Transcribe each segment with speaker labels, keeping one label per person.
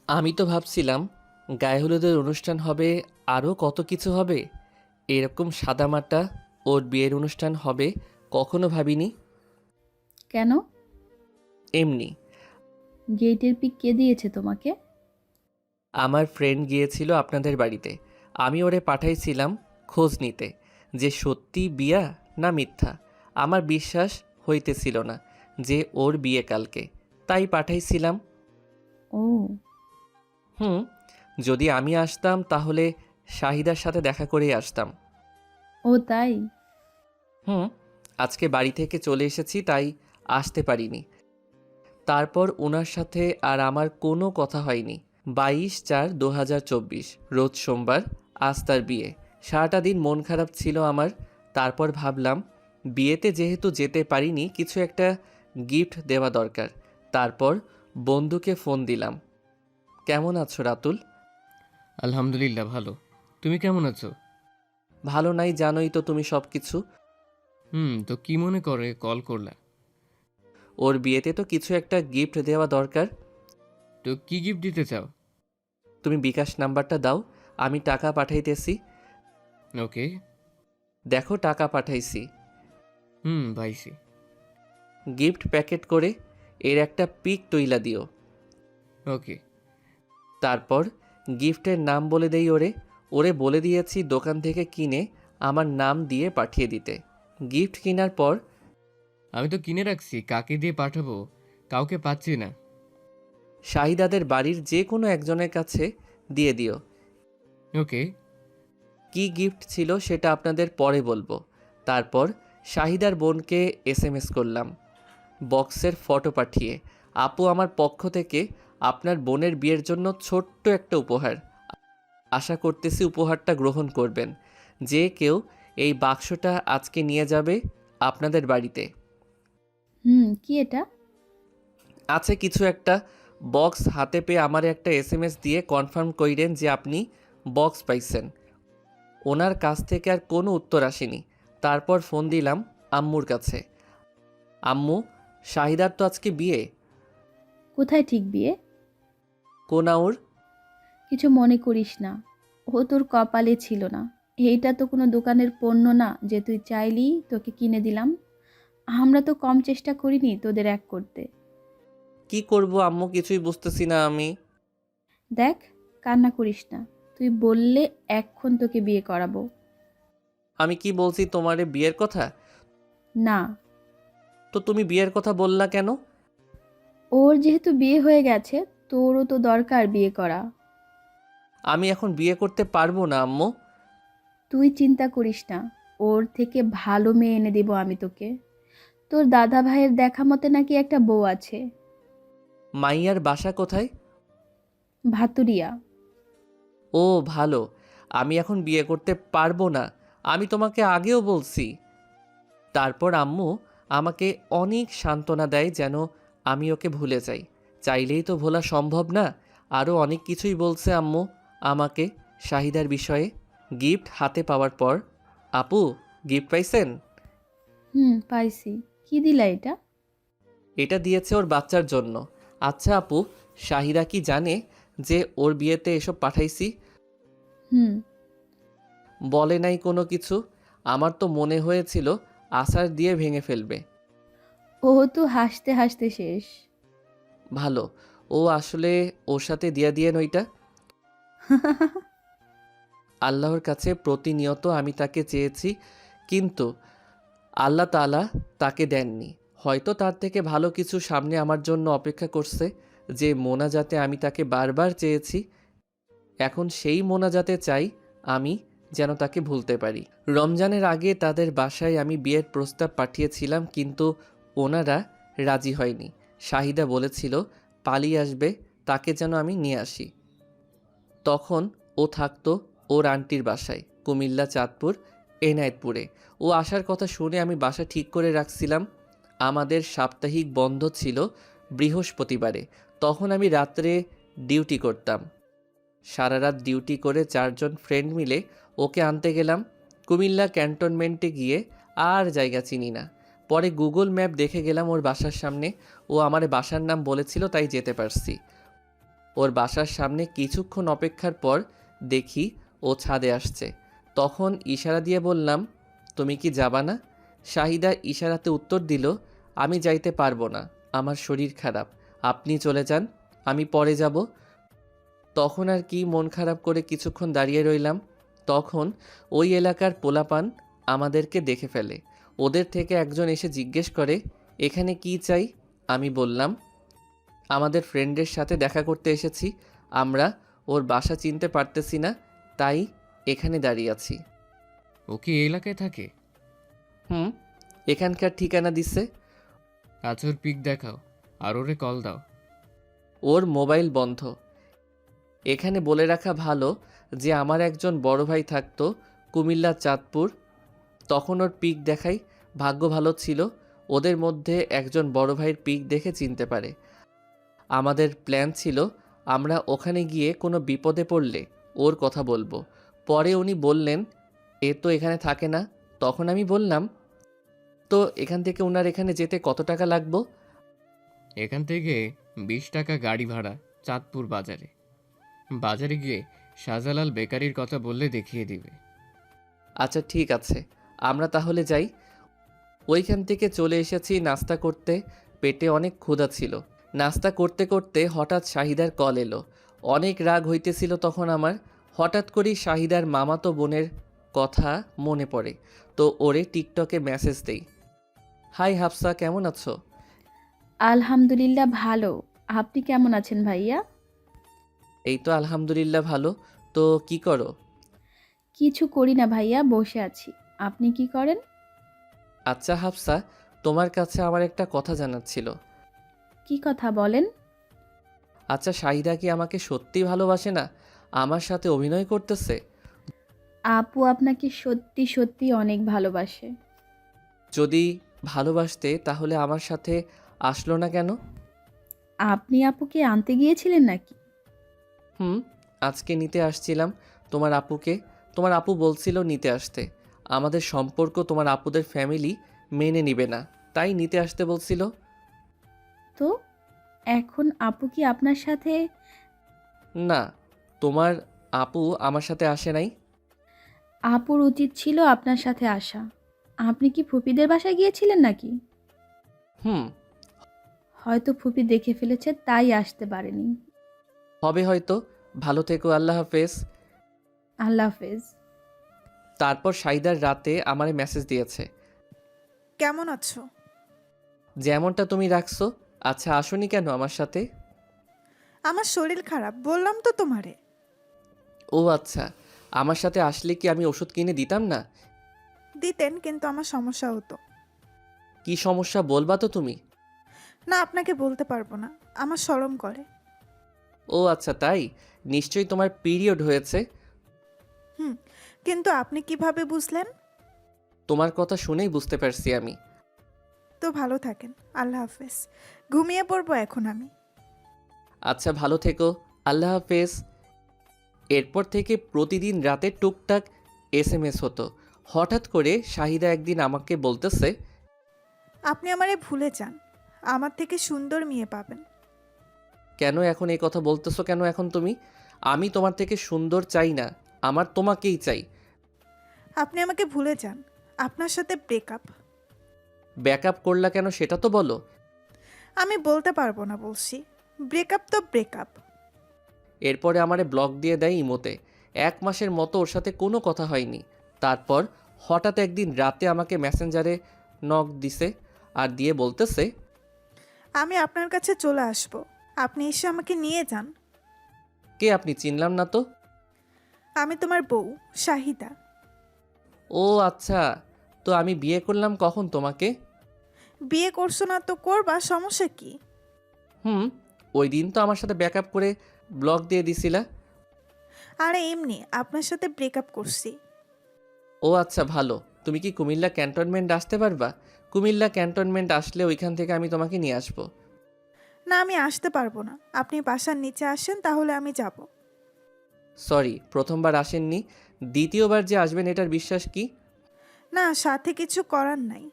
Speaker 1: আমি তো ভাবছিলাম গায়ে হলুদের অনুষ্ঠান হবে, আরও কত কিছু হবে। এরকম সাদামাটা ওর বিয়ের অনুষ্ঠান হবে কখনো ভাবিনি।
Speaker 2: কেন?
Speaker 1: এমনি।
Speaker 2: গেটের পিক কে দিয়েছে তোমাকে?
Speaker 1: আমার ফ্রেন্ড গিয়েছিল আপনাদের বাড়িতে, আমি ওরে পাঠাইছিলাম খোঁজ নিতে যে সত্যি বিয়া না মিথ্যা। আমার বিশ্বাস হইতেছিল না যে ওর বিয়ে কালকে, তাই পাঠাইছিলাম।
Speaker 2: ও।
Speaker 1: হুম। যদি আমি আসতাম তাহলে শাহিদার সাথে দেখা করেই আসতাম।
Speaker 2: ও তাই?
Speaker 1: হুম। আজকে বাড়ি থেকে চলে এসেছি তাই আসতে পারিনি। তারপর ওনার সাথে আর আমার কোনো কথা হয়নি। 22/4/2024 রোজ সোমবার, আজ তার বিয়ে। সারাটা দিন মন খারাপ ছিল আমার। তারপর ভাবলাম বিয়েতে যেহেতু যেতে পারিনি, কিছু একটা গিফট দেওয়া দরকার। তারপর বন্ধুকে ফোন দিলাম। কেমন আছো রাতুল?
Speaker 3: আলহামদুলিল্লাহ ভালো। তুমি কেমন আছো?
Speaker 1: ভালো নাই, জানোই তো তুমি সব কিছু।
Speaker 3: তো কি মনে করে কল করলা?
Speaker 1: ওর বিয়েতে তো কিছু একটা গিফট দেওয়া দরকার।
Speaker 3: তো কি গিফট দিতে চাও?
Speaker 1: তুমি বিকাশ নাম্বারটা দাও, আমি টাকা পাঠাইতেছি।
Speaker 3: ওকে।
Speaker 1: দেখো টাকা পাঠাইছি।
Speaker 3: পাইছি।
Speaker 1: গিফট প্যাকেট করে এর একটা পিক তুইলা দিও।
Speaker 3: ওকে।
Speaker 1: তারপর গিফটের নাম বলে দেই ওরে। ওরে বলে দিয়েছি দোকান থেকে কিনে আমার নাম দিয়ে পাঠিয়ে দিতে। গিফট কেনার পর
Speaker 3: আমি তো কিনে রাখছি, কাকে দিয়ে পাঠাবো কাউকে পাচ্ছি না।
Speaker 1: শাহিদাদের বাড়ির যে কোনো একজনের কাছে দিয়ে দিও।
Speaker 3: ওকে।
Speaker 1: কি গিফট ছিল সেটা আপনাদের পরে বলবো। তারপর শাহিদার বোনকে এসএমএস করলাম বক্সের ফটো পাঠিয়ে, আপু আমার পক্ষ থেকে আপনার বোনের বিয়ের জন্য ছোট্ট একটা উপহার। আশা করতেছি উপহারটা গ্রহণ করবেন। যে কেউ এই বাক্সটা আজকে নিয়ে যাবে আপনাদের বাড়িতে।
Speaker 2: কি এটা?
Speaker 1: আছে কিছু একটা বক্স। হাতে পেয়ে আমারে একটা এসএমএস দিয়ে কনফার্ম কইরেন যে আপনি বক্স পাইছেন। ওনার কাছ থেকে আর কোনো উত্তর আসেনি। তারপর ফোন দিলাম আম্মুর কাছে। আম্মু, শাহিদার তো আজকে বিয়ে।
Speaker 2: কোথায় ঠিক বিয়ে?
Speaker 1: কোনাউর।
Speaker 2: কিছু মনে করিস না। ও তোর কপালে ছিল না। এইটা তো কোনো দোকানের পণ্য না যে তুই চাইলি তোকে কিনে দিলাম। আমরা তো কম চেষ্টা করিনি তোদের এক করতে।
Speaker 1: কি করব আম্মু, কিছুই বুঝতেছি না আমি।
Speaker 2: দেখ, কান্না করিস না। তুই বললে এক্ষণ তোকে বিয়ে করাবো।
Speaker 1: আমি কি বলছি তোমারে বিয়ের কথা?
Speaker 2: না।
Speaker 1: তো তুমি বিয়ের কথা বললা কেন?
Speaker 2: ওর যেহেতু বিয়ে হয়ে গেছে, তোরও তো দরকার বিয়ে করা।
Speaker 1: আমি এখন বিয়ে করতে পারবো না আম্মু।
Speaker 2: তুই চিন্তা করিস না। ওর থেকে ভালো মেয়ে এনে দেবো আমি তোকে। তোর দাদা ভাইয়ের দেখা মতে নাকি একটা বউ আছে।
Speaker 1: মাইয়ার বাসা কোথায়?
Speaker 2: ভাতুরিয়া।
Speaker 1: ও ভালো। আমি এখন বিয়ে করতে পারবো না, আমি তোমাকে আগেও বলছি। তারপর আম্মু আমাকে অনেক সান্ত্বনা দেয় যেন আমি ওকে ভুলে যাই। চাইলেই তো ভোলা সম্ভব না। আরও অনেক কিছুই বলছে আম্মু আমাকে শাহিদার বিষয়ে। গিফট হাতে পাওয়ার পর, আপু গিফট পাইছেন?
Speaker 2: পাইছি। কি দিলা এটা?
Speaker 1: এটা দিয়েছে ওর বাচ্চার জন্য। আচ্ছা আপু, শাহিদা কি জানে যে ওর বিয়েতে এসব পাঠাইছি?
Speaker 2: হুম।
Speaker 1: বলে নাই কোনো কিছু। আমার তো মনে হয়েছিল আছাড় দিয়ে ভেঙে ফেলবে।
Speaker 2: ও তো হাসতে হাসতে শেষ।
Speaker 1: ভালো। ও আসলে ওর সাথে দিয়া দিয়ে নইটা। আল্লাহর কাছে প্রতিনিয়ত আমি তাকে চেয়েছি, কিন্তু আল্লাহ তাআলা তাকে দেননি। হয়তো তার থেকে ভালো কিছু সামনে আমার জন্য অপেক্ষা করছে। যে মোনাজাতে আমি তাকে বারবার চেয়েছি, এখন সেই মোনাজাতে চাই আমি যেন তাকে ভুলতে পারি। রমজানের আগে তাদের বাসায় আমি বিয়ের প্রস্তাব পাঠিয়েছিলাম, কিন্তু ওনারা রাজি হয়নি। শাহিদা বলেছিল পালিয়ে আসবে, তাকে যেন আমি নিয়ে আসি। তখন ও থাকতো ওর আন্টির বাসায়, কুমিল্লা চাঁদপুর এনায়েতপুরে। ও আসার কথা শুনে আমি বাসা ঠিক করে রাখছিলাম। আমাদের সাপ্তাহিক বন্ধ ছিল বৃহস্পতিবারে। তখন আমি রাত্রে ডিউটি করতাম। সারা রাত ডিউটি করে 4জন ফ্রেন্ড মিলে ওকে আনতে গেলাম। কুমিল্লা ক্যান্টনমেন্টে গিয়ে আর জায়গা চিনি না। পরে গুগল ম্যাপ দেখে গেলাম ওর বাসার সামনে। ও আমার বাসার নাম বলেছিল তাই যেতে পারছি। ওর বাসার সামনে কিছুক্ষণ অপেক্ষার পর দেখি ও ছাদে আসছে। তখন ইশারা দিয়ে বললাম, তুমি কি যাবা না? শাহিদা ইশারাতে উত্তর দিল, আমি যাইতে পারবো না, আমার শরীর খারাপ, আপনি চলে যান, আমি পরে যাব। তখন আর কি মন খারাপ করে কিছুক্ষণ দাঁড়িয়ে রইলাম। তখন ওই এলাকার পোলাপান আমাদেরকে দেখে ফেলে। ওদের থেকে একজন এসে জিজ্ঞেস করে, এখানে কি চাই? আমি বললাম, আমাদের ফ্রেন্ডের সাথে দেখা করতে এসেছি, আমরা ওর বাসা চিনতে পারতেছি না, তাই এখানে দাঁড়িয়ে আছি।
Speaker 3: ও কি এই এলাকায় থাকে?
Speaker 1: হুম, এখানকার ঠিকানা দিছে।
Speaker 3: আচ্ছা, ওর পিক দেখাও আর ওরে কল দাও।
Speaker 1: ওর মোবাইল বন্ধ। এখানে বলে রাখা ভালো যে আমার একজন বড় ভাই থাকতো কুমিল্লার চাঁদপুর। তখন ওর পিক দেখাই, ভাগ্য ভালো ছিল ওদের মধ্যে একজন বড় ভাইয়ের পিক দেখে চিনতে পারে। আমাদের প্ল্যান ছিল আমরা ওখানে গিয়ে কোনো বিপদে পড়লে ওর কথা বলবো। পরে উনি বললেন, এ তো এখানে থাকে না। তখন আমি বললাম, তো এখান থেকে ওনার এখানে যেতে কত টাকা লাগবো?
Speaker 3: এখান থেকে 20 টাকা গাড়ি ভাড়া চাঁদপুর বাজারে। বাজারে গিয়ে শাহজালাল বেকারির কথা বললে দেখিয়ে দিবে।
Speaker 1: আচ্ছা ঠিক আছে, আমরা তাহলে যাই। ওইখান থেকে চলে এসেছি নাস্তা করতে, পেটে অনেক ক্ষুধা ছিল। নাস্তা করতে করতে হঠাৎ শাহিদার কল এলো। অনেক রাগ হইতেছিল তখন আমার। হঠাৎ করেই শাহিদার মামাতো বোনের কথা মনে পড়ে, তো ওরে টিকটকে মেসেজ দেই, হাই হাফসা, কেমন আছো?
Speaker 2: আলহামদুলিল্লাহ ভালো। আপনি কেমন আছেন ভাইয়া?
Speaker 1: এই তো আলহামদুলিল্লাহ ভালো। তো কি করো?
Speaker 2: কিছু করি না ভাইয়া, বসে আছি। আপনি কি করেন?
Speaker 1: আচ্ছা হাফসা, তোমার কাছে আমার একটা কথা জানার ছিল।
Speaker 2: কি কথা বলেন?
Speaker 1: আচ্ছা, শাহিদা কি আমাকে সত্যি ভালোবাসে না আমার সাথে অভিনয় করতেছে?
Speaker 2: আপু আপনাকে সত্যি সত্যি অনেক ভালোবাসে।
Speaker 1: যদি ভালোবাসতে তাহলে আমার সাথে আসলো না কেন?
Speaker 2: আপনি আপুকে আনতে গিয়েছিলেন নাকি?
Speaker 1: হুম, আজকে নিতে আসছিলাম তোমার আপুকে। তোমার আপু বলছিল নিতে আসতে। আমাদের সম্পর্ক তোমার আপুদের ফ্যামিলি মেনে নিবে না, তাই নিতে আসতে বলছিল।
Speaker 2: তো এখন আপু কি আপনার সাথে?
Speaker 1: না, তোমার আপু আমার সাথে আসে নাই।
Speaker 2: আপুর উচিত ছিল আপনার সাথে আসা। আপনি কি ফুপিদের বাসায় গিয়েছিলেন নাকি?
Speaker 1: হুম,
Speaker 2: হয়তো ফুপি দেখে ফেলেছে তাই আসতে পারেনি।
Speaker 1: হবে হয়তো। ভালো থেকো, আল্লাহ হাফেজ।
Speaker 2: আল্লাহ হাফেজ।
Speaker 1: তারপর শাহিদার রাতে আমারে মেসেজ দিয়েছে,
Speaker 4: কেমন আছো?
Speaker 1: যেমনটা তুমি রাখছো। আচ্ছা, আসোনি কেন আমার সাথে?
Speaker 4: আমার শরীর খারাপ, বললাম তো তোমারে।
Speaker 1: ও আচ্ছা, আমার সাথে আসলে কি আমি ওষুধ কিনে দিতাম না?
Speaker 4: দিতেন, কিন্তু আমার সমস্যা হতো।
Speaker 1: কি সমস্যা বলবা তো তুমি?
Speaker 4: না, আপনাকে বলতে পারবো না, আমার শরম করে।
Speaker 1: ও আচ্ছা, তাই? নিশ্চয়ই তোমার পিরিয়ড হয়েছে।
Speaker 4: হুম, কিন্তু আপনি কিভাবে বুঝলেন?
Speaker 1: তোমার কথা শুনেই বুঝতে পারছি আমি।
Speaker 4: তো ভালো থাকেন, আল্লাহ হাফেজ। ঘুমিয়ে পড়বো এখন আমি।
Speaker 1: আচ্ছা, ভালো থেকো, আল্লাহ হাফেজ। এরপর থেকে প্রতিদিন রাতে টুকটাক এসএমএস হতো। হঠাৎ করে শাহিদা একদিন আমাকে বলতেছে,
Speaker 4: আপনি আমারে ভুলে যান, আমার থেকে সুন্দর মেয়ে পাবেন।
Speaker 1: কেন এখন এই কথা বলতেছো কেন এখন তুমি? আমি তোমার থেকে সুন্দর চাই না, আমার তোমাকেই চাই।
Speaker 4: আপনি আমাকে ভুলে যান, আপনার সাথে ব্রেকআপ।
Speaker 1: ব্যাকআপ করলা কেন সেটা তো বলো।
Speaker 4: আমি বলতে পারবো না বলছি। ব্রেকআপ তো ব্রেকআপ।
Speaker 1: এরপরে আমারে ব্লক দিয়ে দেয় ইমোতে। 1 মাসের মতো ওর সাথে কোনো কথা হয়নি। তারপর হঠাৎ একদিন রাতে আমাকে মেসেঞ্জারে নক দিছে আর দিয়ে বলতেছে,
Speaker 4: আমি আপনার কাছে চলে আসব, আপনি এসে আমাকে নিয়ে যান।
Speaker 1: কে আপনি? চিনলাম না তো।
Speaker 4: আমি তোমার বউ, শাহিদা।
Speaker 1: ও আচ্ছা, তো আমি বিয়ে করলাম কখন তোমাকে?
Speaker 4: বিয়ে করছো না তো করবা, সমস্যা কি?
Speaker 1: হুম, ওই দিন তো আমার সাথে ব্যাকআপ করে ব্লক দিয়ে দিছিলা।
Speaker 4: আরে এমনি আপনার সাথে ব্রেকআপ করছি।
Speaker 1: ও আচ্ছা, ভালো। তুমি কি কুমিল্লা ক্যান্টনমেন্ট আসতে পারবা? কুমিল্লা ক্যান্টনমেন্ট আসলে ওইখান থেকে আমি তোমাকে নিয়ে আসবো।
Speaker 4: না, আমি আসতে পারবো না, আপনি বাসার নিচে আসেন তাহলে আমি যাব।
Speaker 1: সরি, প্রথমবার আসেননি, দ্বিতীয়বার যে আসবেন এটার বিশ্বাস কি?
Speaker 4: না, সাথে কিছু করার নাই।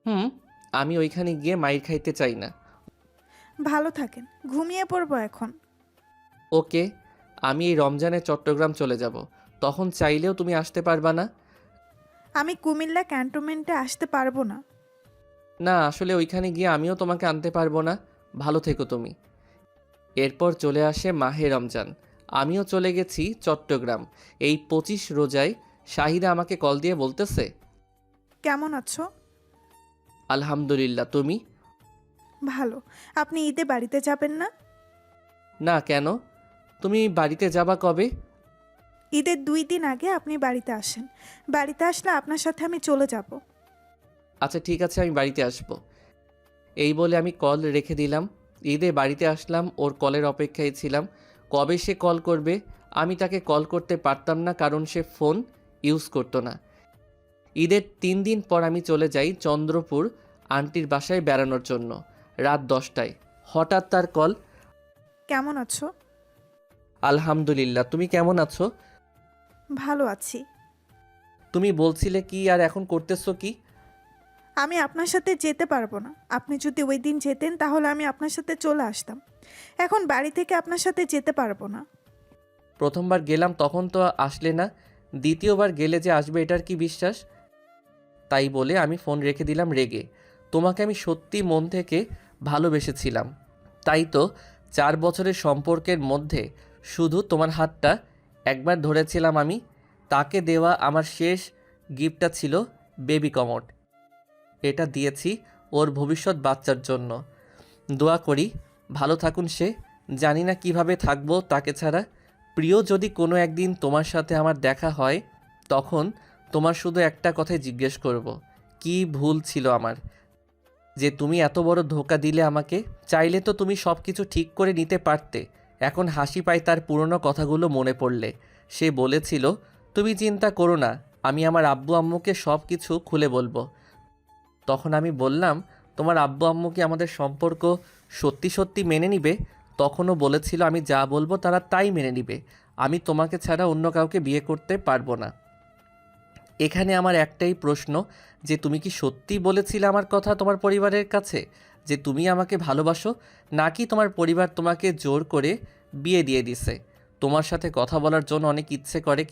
Speaker 1: হুম, আমি ওইখানে গিয়ে মাইর খাইতে চাই না।
Speaker 4: ভালো থাকেন, ঘুমিয়ে পড়বো এখন।
Speaker 1: ওকে, আমি এই রমজানে চট্টগ্রাম চলে যাব। তখন চাইলেও তুমি আসতে পারবা না।
Speaker 4: আমি কুমিল্লা ক্যান্টনমেন্টে আসতে পারবো না।
Speaker 1: না, আসলে ওইখানে গিয়ে আমিও তোমাকে আনতে পারবো না। ভালো থেকো তুমি। এরপর চলে আসে মাহে রমজান। আমিও চলে গেছি চট্টগ্রাম। এই 25 রোজায় শাহিদা আমাকে কল দিয়ে বলতেছে,
Speaker 4: কেমন আছো?
Speaker 1: আলহামদুলিল্লাহ, তুমি?
Speaker 4: ভালো। আপনি ঈদে বাড়িতে যাবেন না?
Speaker 1: না, কেন? তুমি বাড়িতে যাবা কবে?
Speaker 4: ঈদের 2 দিন আগে আপনি বাড়িতে আসেন। বাড়িতে আসলে আপনার সাথে আমি চলে যাব।
Speaker 1: আচ্ছা ঠিক আছে, আমি বাড়িতে আসব। এই বলে আমি কল রেখে দিলাম। ঈদে বাড়িতে আসলাম, ওর কলের অপেক্ষায় ছিলাম। কবে সে কল করবে? আমি তাকে কল করতে পারতাম না, কারণ সে ফোন ইউজ করতো না। ঈদের 3 দিন পর আমি চলে যাই চন্দ্রপুর আন্টির বাসায় বেড়ানোর জন্য। রাত 10টায় হঠাৎ তার কল।
Speaker 4: কেমন আছো?
Speaker 1: আলহামদুলিল্লাহ, তুমি কেমন আছো?
Speaker 4: ভালো আছি।
Speaker 1: তুমি বলছিলে কি আর এখন করতেছো কি?
Speaker 4: আমি আপনার সাথে যেতে পারবো না। আপনি যদি ওই দিন যেতেন তাহলে আমি আপনার সাথে চলে আসতাম। এখন বাড়ি থেকে আপনার সাথে যেতে পারবো না।
Speaker 1: প্রথমবার গেলাম তখন তো আসলে না, দ্বিতীয়বার গেলে যে আসবে এটার কি বিশ্বাস? তাই বলে আমি ফোন রেখে দিলাম রেগে। তোমাকে আমি সত্যি মন থেকে ভালোবেসেছিলাম। তাই তো 4 বছরের সম্পর্কের মধ্যে শুধু তোমার হাতটা একবার ধরেছিলাম আমি। তাকে দেওয়া আমার শেষ গিফটটা ছিল বেবি কমোড। এটা দিয়েছি ওর ভবিষ্যৎ বাচ্চার জন্য। দোয়া করি ভালো থাকুন সে। জানি না কিভাবে থাকবো তাকে ছাড়া। প্রিয়, যদি কোনো একদিন তোমার সাথে আমার দেখা হয়, তখন তোমার শুধু একটা কথাই জিজ্ঞেস করব, কি ভুল ছিল আমার যে তুমি এত বড় ধোঁকা দিলে আমাকে? চাইলে তো তুমি সব কিছু ঠিক করে নিতে পারতে। এখন হাসি পায় তার পুরনো কথাগুলো মনে পড়লে। সে বলেছিল, তুমি চিন্তা করো না, আমি আমার আব্বু আম্মুকে সব কিছু খুলে বলবো। তখন আমি বললাম, তোমার আব্বু আম্মু কি আমাদের সম্পর্ক সত্যি সত্যি মেনে নিবে? তখনও বলেছিল, আমি যা বলবো তারা তাই মেনে নিবে। আমি তোমাকে ছাড়া অন্য কাউকে বিয়ে করতে পারবো না। এখানে আমার একটাই প্রশ্ন, যে তুমি কি সত্যিই বলেছিলে আমার কথা তোমার পরিবারের কাছে, যে তুমি আমাকে ভালোবাসো, নাকি তোমার পরিবার তোমাকে জোর করে বিয়ে দিয়ে দিছে? তোমার সাথে কথা বলার জন্য অনেক ইচ্ছে করে,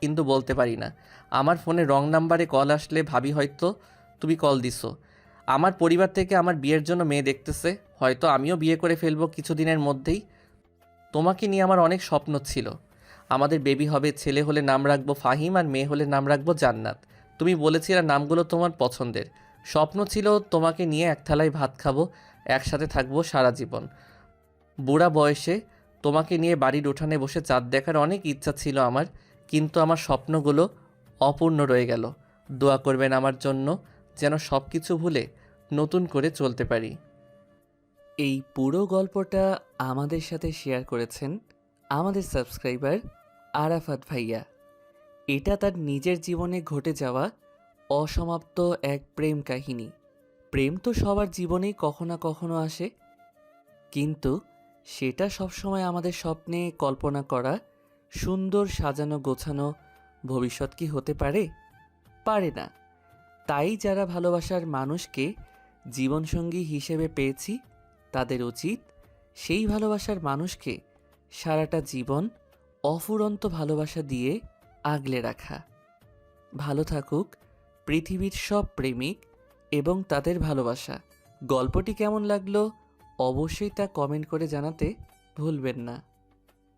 Speaker 1: কিন্তু বলতে পারি না। আমার ফোনে রং নাম্বারে কল আসলে ভাবি হয়তো তুমি কল দিছো। আমার পরিবার থেকে আমার বিয়ের জন্য মেয়ে দেখতেছে, হয়তো আমিও বিয়ে করে ফেলবো কিছুদিনের মধ্যেই। তোমাকে নিয়ে আমার অনেক স্বপ্ন ছিল। আমাদের বেবি হবে, ছেলে হলে নাম রাখবো ফাহিম আর মেয়ে হলে নাম রাখবো জান্নাত। তুমি বলেছিলে নামগুলো তোমার পছন্দের। স্বপ্ন ছিল তোমাকে নিয়ে এক থালায় ভাত খাবো, একসাথে থাকবো সারা জীবন। বুড়া বয়সে তোমাকে নিয়ে বাড়ির উঠানে বসে চাঁদ দেখার অনেক ইচ্ছা ছিল আমার, কিন্তু আমার স্বপ্নগুলো অপূর্ণ রয়ে গেল। দোয়া করবেন আমার জন্য, যেন সব কিছু ভুলে নতুন করে চলতে পারি। এই পুরো গল্পটা আমাদের সাথে শেয়ার করেছেন আমাদের সাবস্ক্রাইবার আরাফাত ভাইয়া। এটা তার নিজের জীবনে ঘটে যাওয়া অসমাপ্ত এক প্রেম কাহিনী। প্রেম তো সবার জীবনেই কখনো না কখনো আসে, কিন্তু সেটা সবসময় আমাদের স্বপ্নে কল্পনা করা সুন্দর সাজানো গোছানো ভবিষ্যৎ কি হতে পারে? পারে না। তাই যারা ভালোবাসার মানুষকে জীবনসঙ্গী হিসেবে পেয়েছি, তাদের উচিত সেই ভালোবাসার মানুষকে সারাটা জীবন অফুরন্ত ভালোবাসা দিয়ে আগলে রাখা। ভালো থাকুক পৃথিবীর সব প্রেমিক এবং তাদের ভালোবাসা। গল্পটি কেমন লাগলো অবশ্যই তা কমেন্ট করে জানাতে ভুলবেন না।